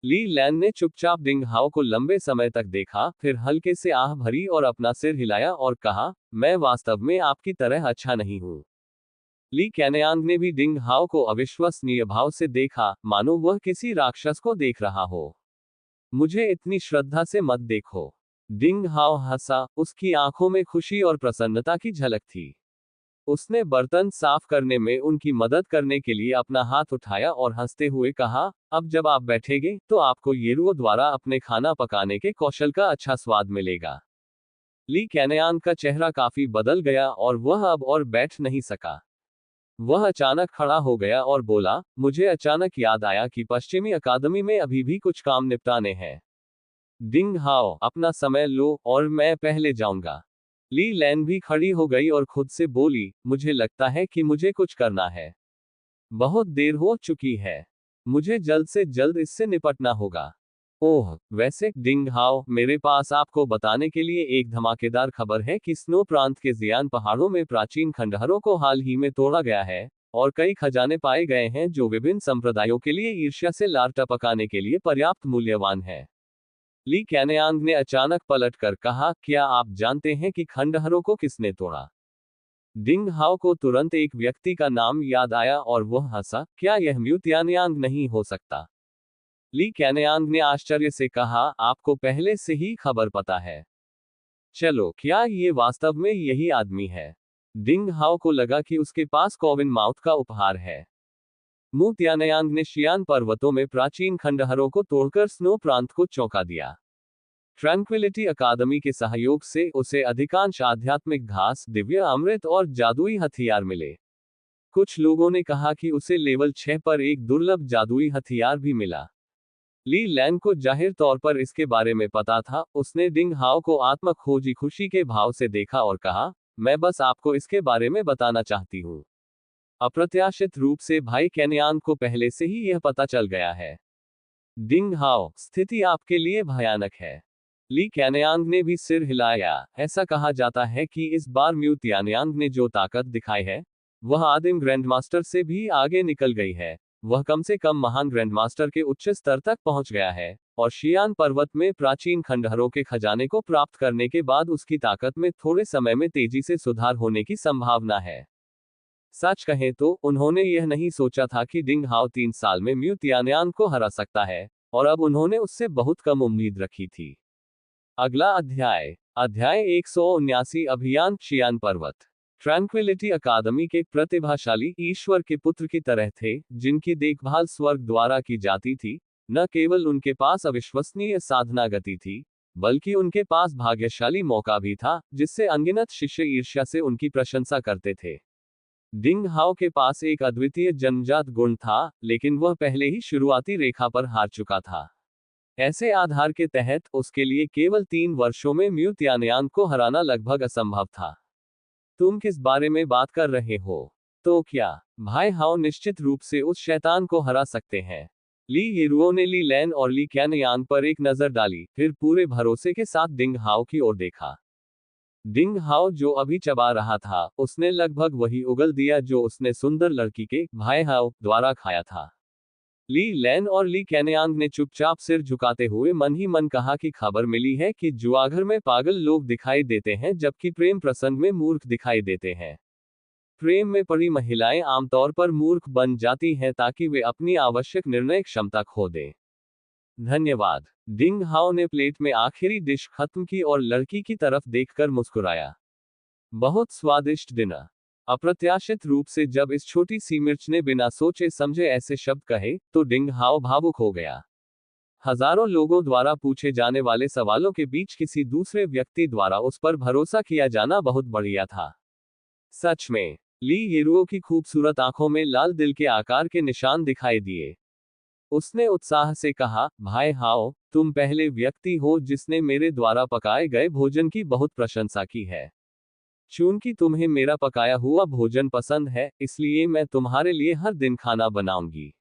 ली लैन ने चुपचाप डिंग हाओ को लंबे समय तक देखा, फिर हल्के से आह भरी और अपना सिर हिलाया और कहा, मैं वास्तव में आपकी तरह अच्छा नहीं हूं। ली कैनयांग ने भी डिंग हाओ को अविश्वसनीय भाव से देखा, मानो वह किसी राक्षस को देख रहा हो। मुझे इतनी श्रद्धा से मत देखो। डिंग हाओ हंसा, उसकी आंखों में खुशी और प्रसन्नता की झलक थी। उसने बर्तन साफ करने में उनकी मदद करने के लिए अपना हाथ उठाया और हंसते हुए कहा, अब जब आप बैठेंगे तो आपको येरुओ द्वारा अपने खाना पकाने के कौशल का अच्छा स्वाद मिलेगा। ली कैनयान का चेहरा काफी बदल गया और वह अब और बैठ नहीं सका। वह अचानक खड़ा हो गया और बोला, मुझे अचानक याद आया कि पश्चिमी अकादमी में अभी भी कुछ काम निपटाने हैं। डिंग हाओ, अपना समय लो और मैं पहले जाऊंगा। ली लैन भी खड़ी हो गई और खुद से बोली, मुझे लगता है कि मुझे कुछ करना है। बहुत देर हो चुकी है। मुझे जल्द से जल्द इससे निपटना होगा। ओह, वैसे डिंग हाओ, मेरे पास आपको बताने के लिए एक धमाकेदार खबर है कि स्नो प्रांत के जियान पहाड़ों में प्राचीन खंडहरों को हाल ही में तोड़ा गया है, और कई खजाने पाए गए हैं जो विभिन्न संप्रदायों के लिए ईर्ष्या से लार टपकाने के लिए पर्याप्त मूल्यवान है। ली कैनयांग ने अचानक पलट कर कहा, क्या आप जानते हैं कि खंडहरों को किसने तोड़ा? डिंग हाओ को तुरंत एक व्यक्ति का नाम याद आया और वह हंसा, क्या यह म्यू तियानयांग नहीं हो सकता? ली कैनयांग ने आश्चर्य से कहा, आपको पहले से ही खबर पता है? चलो, क्या ये वास्तव में यही आदमी है? डिंग हाओ को लगा कि उसके पास कोविन माउथ का उपहार है। मू तियानयांग ने शियान पर्वतों में प्राचीन खंडहरों को तोड़कर स्नो प्रांत को चौंका दिया। ट्रैंक्विलिटी अकादमी के सहयोग से उसे अधिकांश आध्यात्मिक घास, दिव्य अमृत और जादुई हथियार मिले। कुछ लोगों ने कहा कि उसे लेवल 6 पर एक दुर्लभ जादुई हथियार भी मिला। ली लैन को जाहिर तौर पर इसके बारे में पता था। उसने डिंग हाओ को आत्म खोजी खुशी के भाव से देखा और कहा, मैं बस आपको इसके बारे में बताना चाहती हूँ। अप्रत्याशित रूप से भाई कैनयान को पहले से ही यह पता चल गया है। डिंग हाओ, स्थिति आपके लिए भयानक है। ली कैनयांग ने भी सिर हिलाया। ऐसा कहा जाता है कि इस बार म्यू तियानयांग ने जो ताकत दिखाई है, वह आदिम ग्रैंडमास्टर से भी आगे निकल गई है। वह कम से कम महान ग्रैंडमास्टर के उच्च स्तर तक पहुंच गया है, और शियान पर्वत में प्राचीन खंडहरों के खजाने को प्राप्त करने के बाद उसकी ताकत में थोड़े समय में तेजी से सुधार होने की संभावना है। सच कहें तो उन्होंने यह नहीं सोचा था कि डिंग हाओ 3 साल में म्यू तियानयांग को हरा सकता है, और अब उन्होंने उससे बहुत कम उम्मीद रखी थी। अगला अध्याय, अध्याय 179, अभियान शियान पर्वत। ट्रैंक्विलिटी अकादमी के प्रतिभाशाली ईश्वर के पुत्र की तरह थे, जिनकी देखभाल स्वर्ग द्वारा की जाती थी। न केवल उनके पास अविश्वसनीय साधना गति थी, बल्कि उनके पास भाग्यशाली मौका भी था, जिससे अनगिनत शिष्य ईर्ष्या से उनकी प्रशंसा करते थे। डिंग हाओ के पास एक अद्वितीय जन्मजात गुण था, लेकिन वह पहले ही शुरुआती रेखा पर हार चुका था। ऐसे आधार के तहत उसके लिए केवल 3 वर्षों में म्यू तियानयांग को हराना लगभग असंभव था। तुम किस बारे में बात कर रहे हो? तो क्या भाई हाओ निश्चित रूप से उस शैतान को हरा सकते हैं? ली येरुओ ने ली लैन और ली कैनयांग पर एक नजर डाली, फिर पूरे भरोसे के साथ डिंग हाओ की ओर देखा। डिंग हाओ जो अभी चबा रहा था, उसने लगभग वही उगल दिया जो उसने सुंदर लड़की के भाई हाओ द्वारा खाया था। ली लैन और ली कैनयांग ने चुपचाप सिर झुकाते हुए मन ही मन कहा कि खबर मिली है कि जुआघर में पागल लोग दिखाई देते हैं, जबकि प्रेम प्रसंग में मूर्ख दिखाई देते हैं। प्रेम में पड़ी महिलाएं आमतौर पर मूर्ख बन जाती हैं ताकि वे अपनी आवश्यक निर्णय क्षमता खो दें। धन्यवाद। डिंग हाओ ने प्लेट में आखिरी डिश खत्म की और लड़की की तरफ देखकर मुस्कुराया। बहुत स्वादिष्ट डिनर। अप्रत्याशित रूप से जब इस छोटी सी मिर्च ने बिना सोचे समझे ऐसे शब्द कहे, तो डिंग हाओ भावुक हो गया। हजारों लोगों द्वारा पूछे जाने वाले सवालों के बीच किसी दूसरे व्यक्ति द्वारा उस पर भरोसा किया जाना बहुत बढ़िया था। सच में, ली येरुओ की खूबसूरत आंखों में लाल दिल के आकार के निशान दिखाई दिए। उसने उत्साह से कहा, भाई हाओ, तुम पहले व्यक्ति हो जिसने मेरे द्वारा पकाए गए भोजन की बहुत प्रशंसा की है। चूंकि तुम्हें मेरा पकाया हुआ भोजन पसंद है, इसलिए मैं तुम्हारे लिए हर दिन खाना बनाऊंगी।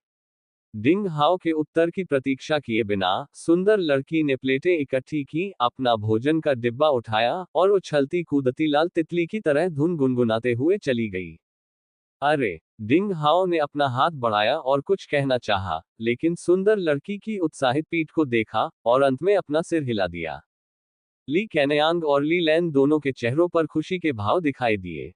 डिंग हाओ के उत्तर की प्रतीक्षा किए बिना सुंदर लड़की ने प्लेटें इकट्ठी की, अपना भोजन का डिब्बा उठाया और उछलती कूदती लाल तितली की तरह धुन गुनगुनाते हुए चली गई। अरे! डिंग हाओ ने अपना हाथ बढ़ाया और कुछ कहना चाहा, लेकिन सुंदर लड़की की उत्साहित पीठ को देखा और अंत में अपना सिर हिला दिया। ली कैनयांग और ली लैन दोनों के चेहरों पर खुशी के भाव दिखाई दिए।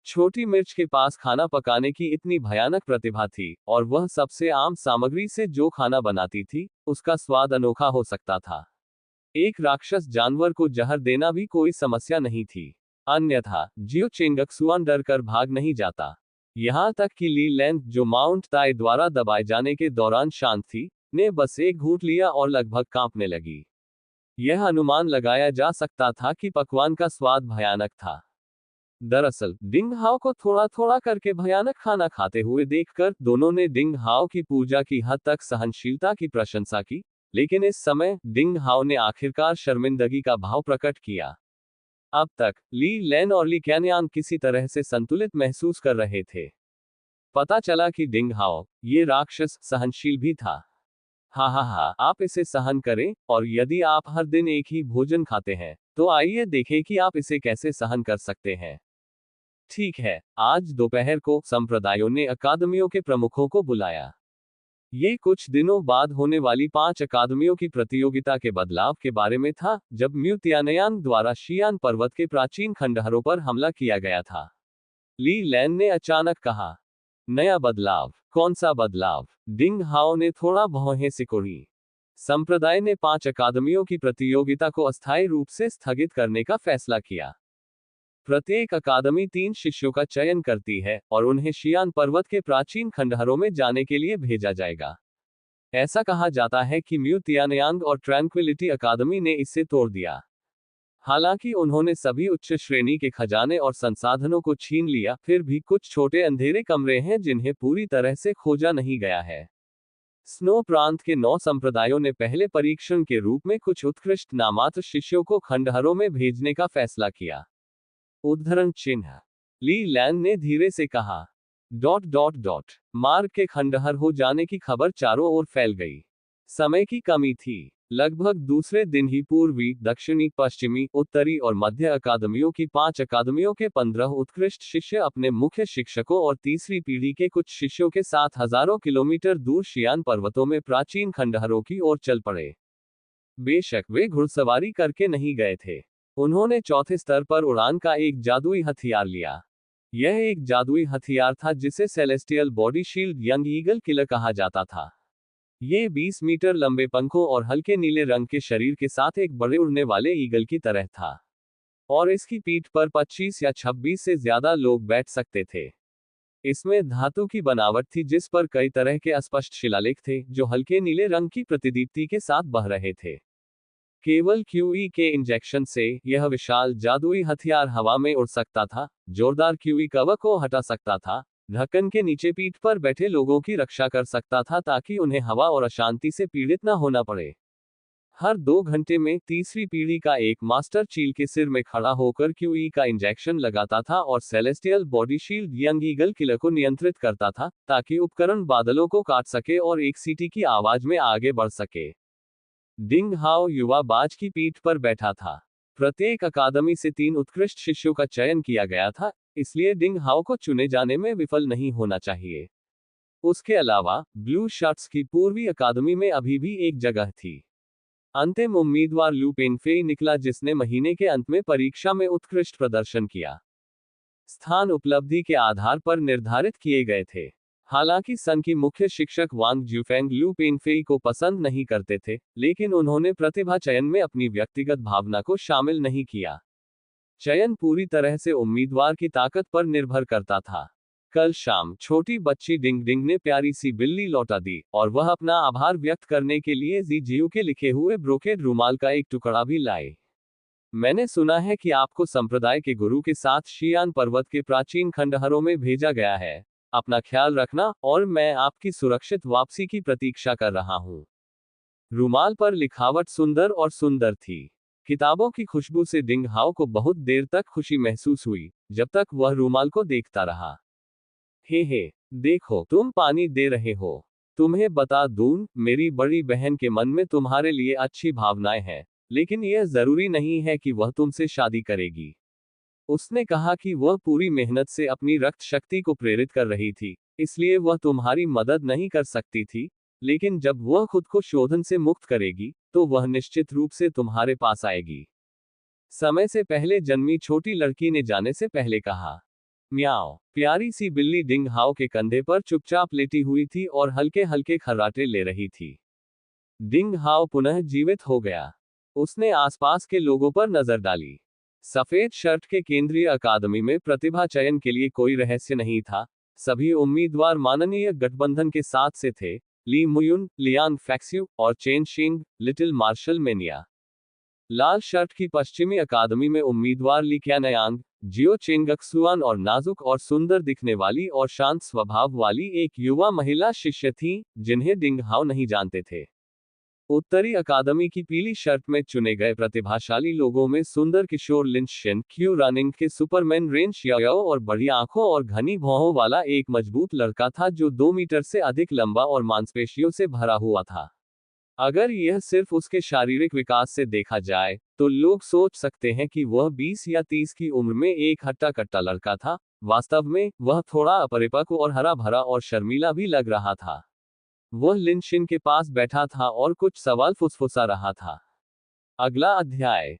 छोटी मिर्च के पास खाना पकाने की इतनी भयानक प्रतिभा थी, और वह सबसे आम सामग्री से जो खाना बनाती थी, उसका स्वाद अनोखा हो सकता था। एक राक्षस जानवर को जहर देना भी कोई समस्या नहीं थी। अन्यथा, जियो चेंगक्सुआन डर कर भाग नहीं जाता। यहां तक कि ली लैन, जो माउंट ताई द्वारा दबाए जाने के दौरान शांत थी, ने बस एक घूंट लिया और लगभग कांपने लगी। यह अनुमान लगाया जा सकता था कि पकवान का स्वाद भयानक था। दरअसल, डिंग हाओ को थोड़ा थोड़ा करके भयानक खाना खाते हुए देखकर दोनों ने डिंग हाओ की पूजा की हद तक सहनशीलता की प्रशंसा की, लेकिन इस समय डिंग हाओ ने आखिरकार शर्मिंदगी का भाव प्रकट किया। अब तक ली लैन और ली कैनयांग किसी तरह से संतुलित महसूस कर रहे थे। पता चला कि डिंग हाओ, ये राक्षस, सहनशील भी था। हा, आप इसे सहन करें, और यदि आप हर दिन एक ही भोजन खाते हैं, तो आइए देखें कि आप इसे कैसे सहन कर सकते हैं। ठीक है, आज दोपहर को संप्रदायों ने अकादमियों के प्रमुखों को बुलाया। ये कुछ दिनों बाद होने वाली 5 अकादमियों की प्रतियोगिता के बदलाव के बारे में था, जब म्यू तियानयांग द्वारा शियान पर्वत के प्राचीन खंडहरों पर हमला किया गया था। ली लैन ने अचानक कहा। नया बदलाव? कौन सा बदलाव? डिंग हाओ ने थोड़ा भौहें सिकोड़ी। संप्रदाय ने 5 अकादमियों की प्रतियोगिता को अस्थायी रूप से स्थगित करने का फैसला किया। प्रत्येक अकादमी 3 शिष्यों का चयन करती है और उन्हें शियान पर्वत के प्राचीन खंडहरों में जाने के लिए भेजा जाएगा। ऐसा कहा जाता है कि म्यू तियानयांग और ट्रैंक्विलिटी अकादमी ने इसे तोड़ दिया। हालांकि उन्होंने सभी उच्च श्रेणी के खजाने और संसाधनों को छीन लिया, फिर भी कुछ छोटे अंधेरे कमरे हैं जिन्हें पूरी तरह से खोजा नहीं गया है। स्नो प्रांत के 9 संप्रदायों ने पहले परीक्षण के रूप में कुछ उत्कृष्ट नामात्र शिष्यों को खंडहरों में भेजने का फैसला किया। उद्धरण चिन्ह। ली लैन ने धीरे से कहा। ... मार्ग के खंडहर हो जाने की खबर चारों ओर फैल गई। समय की कमी थी। लगभग दूसरे दिन ही पूर्वी, दक्षिणी, पश्चिमी, उत्तरी और मध्य अकादमियों की 5 अकादमियों के 15 उत्कृष्ट शिष्य अपने मुख्य शिक्षकों और तीसरी पीढ़ी के कुछ शिष्यों के साथ हजारों किलोमीटर दूर शियान पर्वतों में प्राचीन खंडहरों की ओर चल पड़े। बेशक वे घुड़सवारी करके नहीं गए थे। उन्होंने चौथे स्तर पर उड़ान का एक जादुई हथियार लिया। यह एक जादुई हथियार था जिसे celestial body shield young eagle killer कहा जाता था। ये 20 मीटर लंबे पंखों और हल्के नीले रंग के शरीर के साथ एक बड़े उड़ने वाले ईगल की तरह था, और इसकी पीठ पर 25 या 26 से ज्यादा लोग बैठ सकते थे। इसमें धातु की बनावट थी जिस पर कई तरह के अस्पष्ट शिलालेख थे जो हल्के नीले रंग की प्रतिदीप्ति के साथ बह रहे थे। केवल क्यूई के इंजेक्शन से यह विशाल जादुई हथियार हवा में उड़ सकता था, जोरदार क्यूई कवर को हटा सकता था, ढक्कन के नीचे पीठ पर बैठे लोगों की रक्षा कर सकता था ताकि उन्हें हवा और अशांति से पीड़ित न होना पड़े। हर 2 घंटे में तीसरी पीढ़ी का एक मास्टर चील के सिर में खड़ा होकर क्यूई का इंजेक्शन लगाता था और celestial body shield young eagle killer को नियंत्रित करता था ताकि उपकरण बादलों को काट सके और एक सीटी की आवाज में आगे बढ़ सके। डिंग हाओ युवा बाज की पीठ पर बैठा था। प्रत्येक अकादमी से 3 उत्कृष्ट शिष्यों का चयन किया गया था, इसलिए डिंग हाओ को चुने जाने में विफल नहीं होना चाहिए। उसके अलावा ब्लू शर्ट्स की पूर्वी अकादमी में अभी भी एक जगह थी। अंतिम उम्मीदवार लू पेनफेई निकला जिसने महीने के अंत में परीक्षा में उत्कृष्ट प्रदर्शन किया। स्थान उपलब्धि के आधार पर निर्धारित किए गए थे। हालांकि सन की मुख्य शिक्षक वांग ज्यूफेंग लू पेनफेई को पसंद नहीं करते थे, लेकिन उन्होंने प्रतिभा चयन में अपनी व्यक्तिगत भावना को शामिल नहीं किया। चयन पूरी तरह से उम्मीदवार की ताकत पर निर्भर करता था। कल शाम छोटी बच्ची डिंग डिंग ने प्यारी सी बिल्ली लौटा दी और वह अपना आभार व्यक्त करने के लिए जी जियू के लिखे हुए ब्रोकेड रुमाल का एक टुकड़ा भी लाए। मैंने सुना है कि आपको संप्रदाय के गुरु के साथ शियान पर्वत के प्राचीन खंडहरों में भेजा गया है। अपना ख्याल रखना और मैं आपकी सुरक्षित वापसी की प्रतीक्षा कर रहा हूँ। रुमाल पर लिखावट सुंदर और सुंदर थी। किताबों की खुशबू से डिंग हाओ को बहुत देर तक खुशी महसूस हुई, जब तक वह रुमाल को देखता रहा। हे, देखो, तुम पानी दे रहे हो। तुम्हें बता दूं, मेरी बड़ी बहन के मन में तुम्हारे लिए अच्छी भावनाएं हैं, लेकिन यह जरूरी नहीं है कि वह तुमसे शादी करेगी। उसने कहा कि वह पूरी मेहनत से अपनी रक्त शक्ति को प्रेरित कर रही थी, इसलिए वह तुम्हारी मदद नहीं कर सकती थी, लेकिन जब वह खुद को शोधन से मुक्त करेगी, तो वह निश्चित रूप से तुम्हारे पास आएगी। समय से पहले जन्मी छोटी लड़की ने जाने से पहले कहा। म्याओ। प्यारी सी बिल्ली डिंग हाओ के कंधे पर चुपचाप लेटी हुई थी और हल्के हल्के खर्राटे ले रही थी। डिंग हाओ पुनः जीवित हो गया। उसने आसपास के लोगों पर नजर डाली। सफेद शर्ट के केंद्रीय अकादमी में प्रतिभा चयन के लिए कोई रहस्य नहीं था। सभी उम्मीदवार माननीय गठबंधन के साथ से थे, ली मुयुन, लियांग फैक्स्यू और चेन शिंग, लिटिल मार्शल मेनिया। लाल शर्ट की पश्चिमी अकादमी में उम्मीदवार ली क्यानयांग, जियो चेंगक्सुआन और नाजुक और सुंदर दिखने वाली और शांत स्वभाव वाली एक युवा महिला शिष्य थीं, जिन्हें डिंग हाओ नहीं जानते थे। उत्तरी अकादमी की पीली शर्ट में चुने गए प्रतिभाशाली लोगों में सुंदर किशोर लिन शिन, क्यू रनिंग के सुपरमैन रेन शियाओ और बड़ी आंखों और घनी भौहों वाला एक मजबूत लड़का था जो 2 मीटर से अधिक लंबा और मांसपेशियों से भरा हुआ था। अगर यह सिर्फ उसके शारीरिक विकास से देखा जाए, तो लोग सोच सकते हैं कि वह 20 या 30 की उम्र में एक हट्टा कट्टा लड़का था। वास्तव में, वह थोड़ा अपरिपक्व और हरा भरा और शर्मीला भी लग रहा था। वह लिन शिन के पास बैठा था और कुछ सवाल फुसफुसा रहा था। अगला अध्याय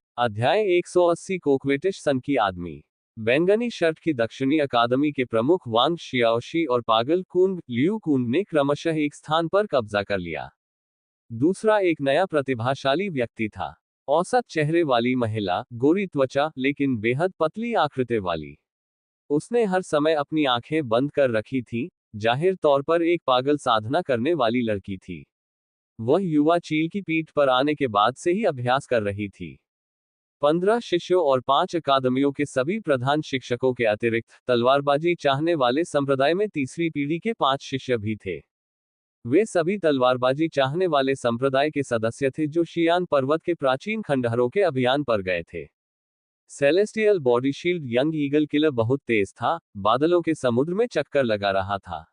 180 कोक्वेटिश सन की आदमी। बैंगनी शर्ट की दक्षिणी अकादमी के प्रमुख वांग शियाओशी और पागल कुंग लियू कुंग ने क्रमशः एक स्थान पर कब्जा कर लिया। दूसरा एक नया प्रतिभाशाली व्यक्ति था। औसत चेहरे वाली महिला, गोरी त्वचा लेकिन बेहद पतली आकृति वाली। उसने हर समय अपनी आंखें बंद कर रखी थी, जाहिर तौर पर एक पागल साधना करने वाली लड़की थी। वह युवा चील की पीठ पर आने के बाद से ही अभ्यास कर रही थी। 15 शिष्यों और 5 अकादमियों के सभी प्रधान शिक्षकों के अतिरिक्त तलवारबाजी चाहने वाले संप्रदाय में तीसरी पीढ़ी के 5 शिष्य भी थे। वे सभी तलवारबाजी चाहने वाले संप्रदाय के सदस्य थे जो शियान पर्वत के प्राचीन खंडहरों के अभियान पर गए थे। Celestial body shield young eagle killer बहुत तेज था, बादलों के समुद्र में चक्कर लगा रहा था।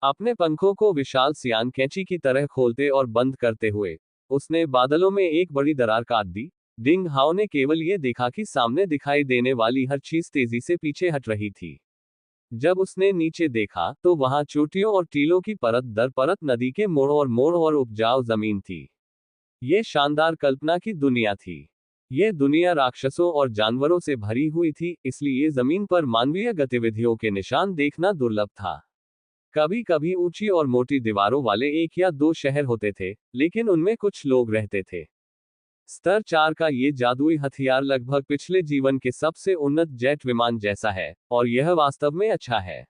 अपने पंखों को विशाल सियान कैंची की तरह खोलते और बंद करते हुए उसने बादलों में एक बड़ी दरार काट दी। डिंग हाओ ने केवल ये देखा कि सामने दिखाई देने वाली हर चीज तेजी से पीछे हट रही थी। जब उसने नीचे देखा तो वहां चोटियों और टीलों की परत दर परत नदी के मोड़ और उपजाऊ जमीन थी। ये शानदार कल्पना की दुनिया थी। ये दुनिया राक्षसों और जानवरों से भरी हुई थी, इसलिए जमीन पर मानवीय गतिविधियों के निशान देखना दुर्लभ था। कभी कभी ऊंची और मोटी दीवारों वाले 1 या 2 शहर होते थे, लेकिन उनमें कुछ लोग रहते थे। स्तर 4 का ये जादुई हथियार लगभग पिछले जीवन के सबसे उन्नत जेट विमान जैसा है, और यह वास्तव में अच्छा है।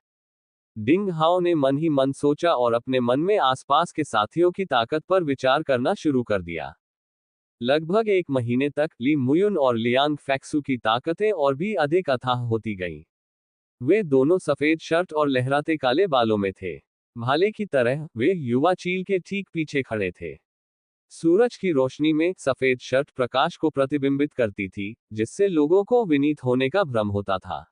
डिंग हाओ ने मन ही मन सोचा और अपने मन में आसपास के साथियों की ताकत पर विचार करना शुरू कर दिया। लगभग 1 महीने तक ली मुयुन और लियांग फैक्सू की ताकतें और भी अधिक अथाह होती गईं। वे दोनों सफेद शर्ट और लहराते काले बालों में थे। भाले की तरह वे युवा चील के ठीक पीछे खड़े थे। सूरज की रोशनी में सफेद शर्ट प्रकाश को प्रतिबिंबित करती थी, जिससे लोगों को विनीत होने का भ्रम होता था।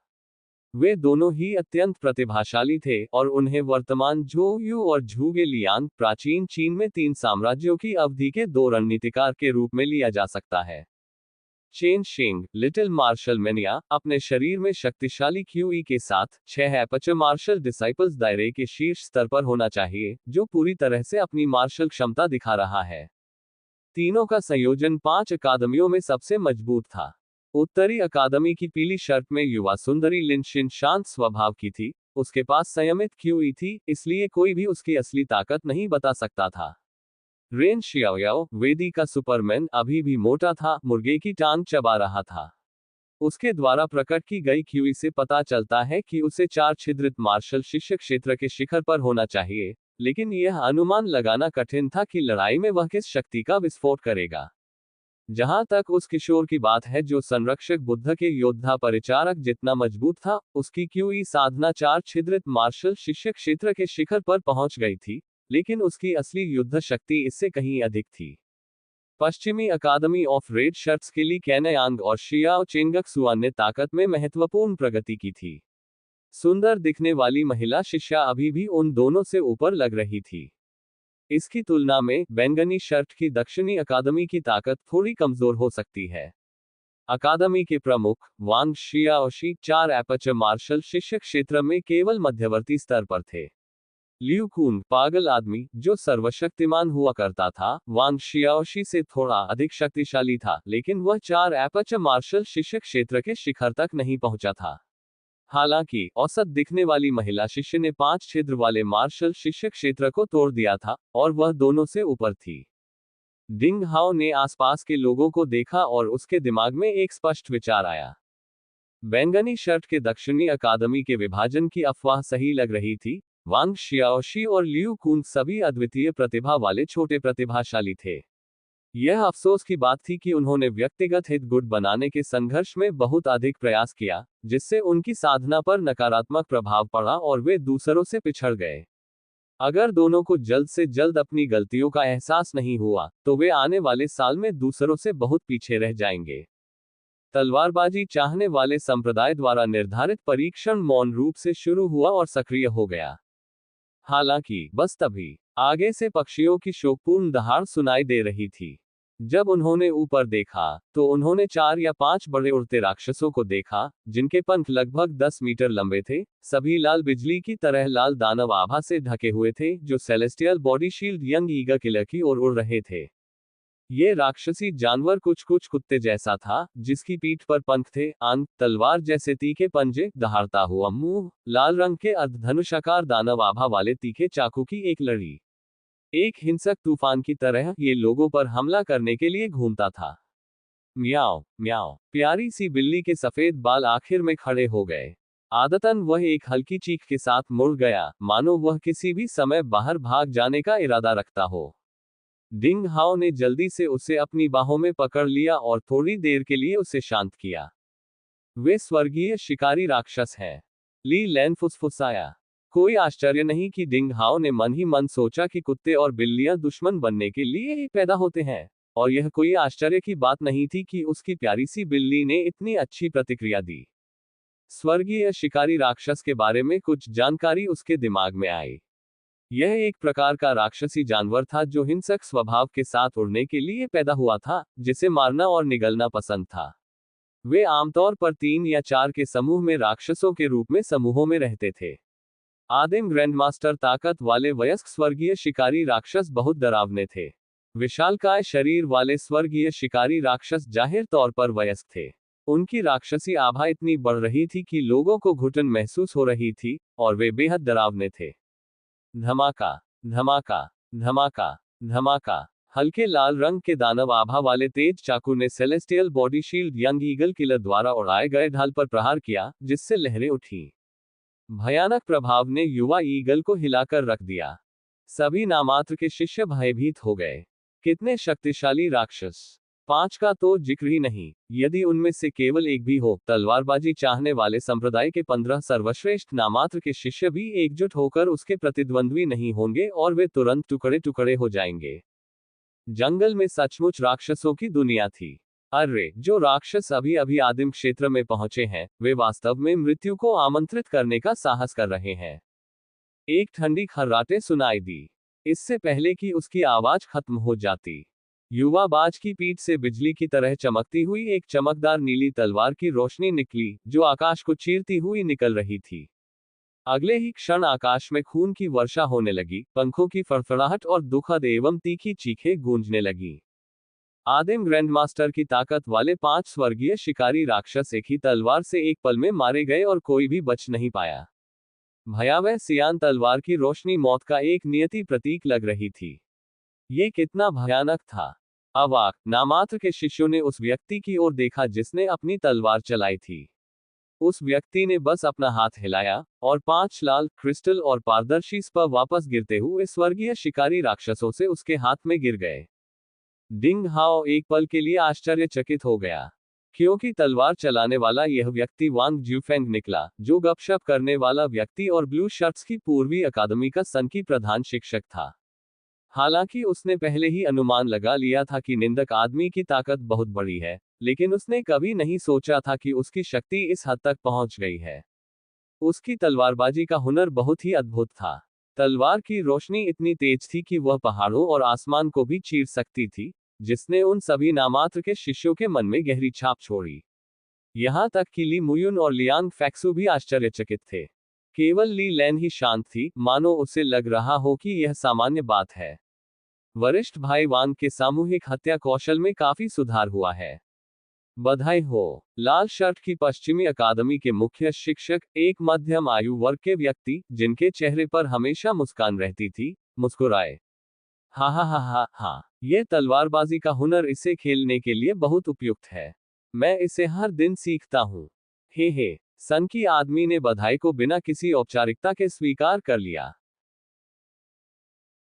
वे दोनों ही अत्यंत प्रतिभाशाली थे और उन्हें वर्तमान झो यू और झूगे लियांग प्राचीन चीन में 3 साम्राज्यों की अवधि के 2 रणनीतिकार के रूप में लिया जा सकता है। चेन शिंग, लिटिल मार्शल मेनिया, अपने शरीर में शक्तिशाली क्यूई के साथ 6 एपर्चर मार्शल डिसाइपल्स दायरे के शीर्ष स्तर पर होना चाहिए, जो पूरी तरह से अपनी मार्शल क्षमता दिखा रहा है। तीनों का संयोजन 5 अकादमियों में सबसे मजबूत था। उत्तरी अकादमी की पीली शर्ट में युवा सुंदरी लिन शिन शांत स्वभाव की थी। उसके पास संयमित क्यूई थी, इसलिए कोई भी उसकी असली ताकत नहीं बता सकता था। रेन शियाओयाओ, वेदी का सुपरमैन, अभी भी मोटा था, मुर्गे की टांग चबा रहा था। उसके द्वारा प्रकट की गई क्यूई से पता चलता है कि उसे 4 छिद्रित मार्शल शिष्य क्षेत्र के शिखर पर होना चाहिए, लेकिन यह अनुमान लगाना कठिन था कि लड़ाई में वह किस शक्ति का विस्फोट करेगा। जहां तक उस किशोर की बात है जो संरक्षक बुद्ध के योद्धा परिचारक जितना मजबूत था, उसकी क्यूई साधना 4 छिद्रित मार्शल शिष्य क्षेत्र के शिखर पर पहुंच गई थी, लेकिन उसकी असली युद्ध शक्ति इससे कहीं अधिक थी। पश्चिमी अकादमी ऑफ रेड शर्ट्स के लिए कैनयांग और शियाओ चेंगक्सुआन ने ताकत में महत्वपूर्ण प्रगति की थी। सुंदर दिखने वाली महिला शिष्या अभी भी उन दोनों से ऊपर लग रही थी। इसकी तुलना में बैंगनी शर्ट की दक्षिणी अकादमी की ताकत थोड़ी कमजोर हो सकती है। अकादमी के प्रमुख वांग शियाओशी 4 एपर्चर मार्शल शिष्य क्षेत्र में केवल मध्यवर्ती स्तर पर थे। लियू कुन, पागल आदमी, जो सर्वशक्तिमान हुआ करता था, वांग शियाओशी से थोड़ा अधिक शक्तिशाली था, लेकिन वह 4 एपर्चर मार्शल शिष्य क्षेत्र के शिखर तक नहीं पहुंचा था। हालांकि औसत दिखने वाली महिला शिष्य ने 5 छिद्र वाले मार्शल शिष्य क्षेत्र को तोड़ दिया था, और वह दोनों से ऊपर थी। डिंग हाओ ने आसपास के लोगों को देखा और उसके दिमाग में एक स्पष्ट विचार आया। बैंगनी शर्ट के दक्षिणी अकादमी के विभाजन की अफवाह सही लग रही थी। वांग शियाओशी और लियू कुन सभी अद्वितीय प्रतिभा वाले छोटे प्रतिभाशाली थे। यह अफसोस की बात थी कि उन्होंने व्यक्तिगत हित गुट बनाने के संघर्ष में बहुत अधिक प्रयास किया, जिससे उनकी साधना पर नकारात्मक प्रभाव पड़ा और वे दूसरों से पिछड़ गए। अगर दोनों को जल्द से जल्द अपनी गलतियों का एहसास नहीं हुआ, तो वे आने वाले साल में दूसरों से बहुत पीछे रह जाएंगे। तलवारबाजी चाहने वाले संप्रदाय द्वारा निर्धारित परीक्षण मौन रूप से शुरू हुआ और सक्रिय हो गया। हालांकि बस तभी आगे से पक्षियों की शोकपूर्ण दहाड़ सुनाई दे रही थी। जब उन्होंने ऊपर देखा, तो उन्होंने 4 या 5 बड़े उड़ते राक्षसों को देखा, जिनके पंख लगभग 10 मीटर लंबे थे। सभी लाल बिजली की तरह लाल दानव आभा से ढके हुए थे, जो celestial body shield young eagle killer की ओर उड़ रहे थे। ये राक्षसी जानवर कुछ कुछ कुत्ते जैसा था, जिसकी पीठ पर पंख थे, अंक, तलवार जैसे तीखे पंजे, दहाड़ता हुआ मुंह, लाल रंग के अर्धधनुषाकार दानव आभा वाले तीखे चाकू की एक लड़ी। एक हिंसक तूफान की तरह ये लोगों पर हमला करने के लिए घूमता था। म्याओ म्याओ, प्यारी सी बिल्ली के सफेद बाल आखिर में खड़े हो गए। आदतन वह एक हल्की चीख के साथ मुड़ गया, मानो वह किसी भी समय बाहर भाग जाने का इरादा रखता हो। डिंग हाओ ने जल्दी से उसे अपनी बाहों में पकड़ लिया और थोड़ी देर के लिए उसे शांत किया। वे स्वर्गीय शिकारी राक्षस हैं। ली लैन फुसफुसाया। कोई आश्चर्य नहीं कि डिंग हाओ ने मन ही मन सोचा कि कुत्ते और बिल्लियां दुश्मन बनने के लिए ही पैदा होते हैं, और यह कोई आश्चर्य की बात नहीं थी कि उसकी प्यारी सी बिल्ली ने इतनी अच्छी प्रतिक्रिया दी। स्वर्गीय शिकारी राक्षस के बारे में कुछ जानकारी उसके दिमाग में आई। यह एक प्रकार का राक्षसी जानवर था जो हिंसक स्वभाव के साथ उड़ने के लिए पैदा हुआ था, जिसे मारना और निगलना पसंद था। वे आमतौर पर 3 या 4 के समूह में राक्षसों के रूप में समूहों में रहते थे। आदिम ग्रैंडमास्टर ताकत वाले वयस्क स्वर्गीय शिकारी राक्षस बहुत डरावने थे। विशालकाय शरीर वाले स्वर्गीय शिकारी राक्षस जाहिर तौर पर वयस्क थे। उनकी राक्षसी आभा इतनी बढ़ रही थी कि लोगों को घुटन महसूस हो रही थी, और वे बेहद डरावने थे। धमाका धमाका धमाका धमाका। हल्के लाल रंग के दानव आभा वाले तेज चाकू ने celestial body shield young eagle killer द्वारा उड़ाए गए ढाल पर प्रहार किया, जिससे लहरें उठी। भयानक प्रभाव ने युवा ईगल को हिलाकर रख दिया। सभी नामात्र के शिष्य भयभीत हो गए। कितने शक्तिशाली राक्षस! 5 का तो जिक्र ही नहीं, यदि उनमें से केवल एक भी हो। तलवारबाजी चाहने वाले संप्रदाय के 15 सर्वश्रेष्ठ नामात्र के शिष्य भी एकजुट होकर उसके प्रतिद्वंद्वी नहीं होंगे, और वे तुरंत टुकड़े टुकड़े हो जाएंगे। जंगल में सचमुच राक्षसों की दुनिया थी। अरे, जो राक्षस अभी अभी आदिम क्षेत्र में पहुंचे हैं, वे वास्तव में मृत्यु को आमंत्रित करने का साहस कर रहे हैं। एक ठंडी खर्राटे सुनाई दी। इससे पहले कि उसकी आवाज खत्म हो जाती, युवा बाज की पीठ से बिजली की तरह चमकती हुई एक चमकदार नीली तलवार की रोशनी निकली, जो आकाश को चीरती हुई निकल रही थी। अगले ही क्षण आकाश में खून की वर्षा होने लगी, पंखों की फड़फड़ाहट और दुखद एवं तीखी चीखें गूंजने लगी। आदिम ग्रैंडमास्टर की ताकत वाले 5 स्वर्गीय शिकारी राक्षस एक ही तलवार से एक पल में मारे गए, और कोई भी बच नहीं पाया। भयावह सियान तलवार की रोशनी मौत का एक नियति प्रतीक लग रही थी। ये कितना भयानक था! अवाक नामात्र के शिष्यों ने उस व्यक्ति की ओर देखा जिसने अपनी तलवार चलाई थी। उस व्यक्ति ने बस अपना हाथ हिलाया, और 5 लाल, क्रिस्टल और पारदर्शी स्पर वापस गिरते हुए स्वर्गीय शिकारी राक्षसों से उसके हाथ में गिर गए। डिंग हाओ एक पल के लिए आश्चर्यचकित हो गया, क्योंकि तलवार चलाने वाला यह व्यक्ति वांग ज्यूफेंग निकला, जो गपशप करने वाला व्यक्ति और ब्लू शर्ट्स की पूर्वी अकादमी का सन की प्रधान शिक्षक था। हालांकि उसने पहले ही अनुमान लगा लिया था कि निंदक आदमी की ताकत बहुत बड़ी है, लेकिन उसने कभी नहीं सोचा था कि उसकी शक्ति इस हद तक पहुंच गई है। उसकी तलवारबाजी का हुनर बहुत ही अद्भुत था। तलवार की रोशनी इतनी तेज थी कि वह पहाड़ों और आसमान को भी चीर सकती थी, जिसने उन सभी नामात्र के शिष्यों के मन में गहरी छाप छोड़ी। यहां तक कि ली मुयुन और लियांग फैक्सू भी आश्चर्यचकित थे। केवल ली लैन ही शांत थी, मानो उसे लग रहा हो कि यह सामान्य बात है। वरिष्ठ भाई वांग के सामूहिक हत्या कौशल में काफी सुधार हुआ है। बधाई हो! लाल शर्ट की पश्चिमी अकादमी के मुख्य शिक्षक, एक मध्यम आयु वर्ग के व्यक्ति, जिनके चेहरे पर हमेशा मुस्कान रहती थी, मुस्कुराए। हा हा हा हा हा, यह तलवारबाजी का हुनर इसे खेलने के लिए बहुत उपयुक्त है। मैं इसे हर दिन सीखता हूँ। हे, सन की आदमी ने बधाई को बिना किसी औपचारिकता के स्वीकार कर लिया।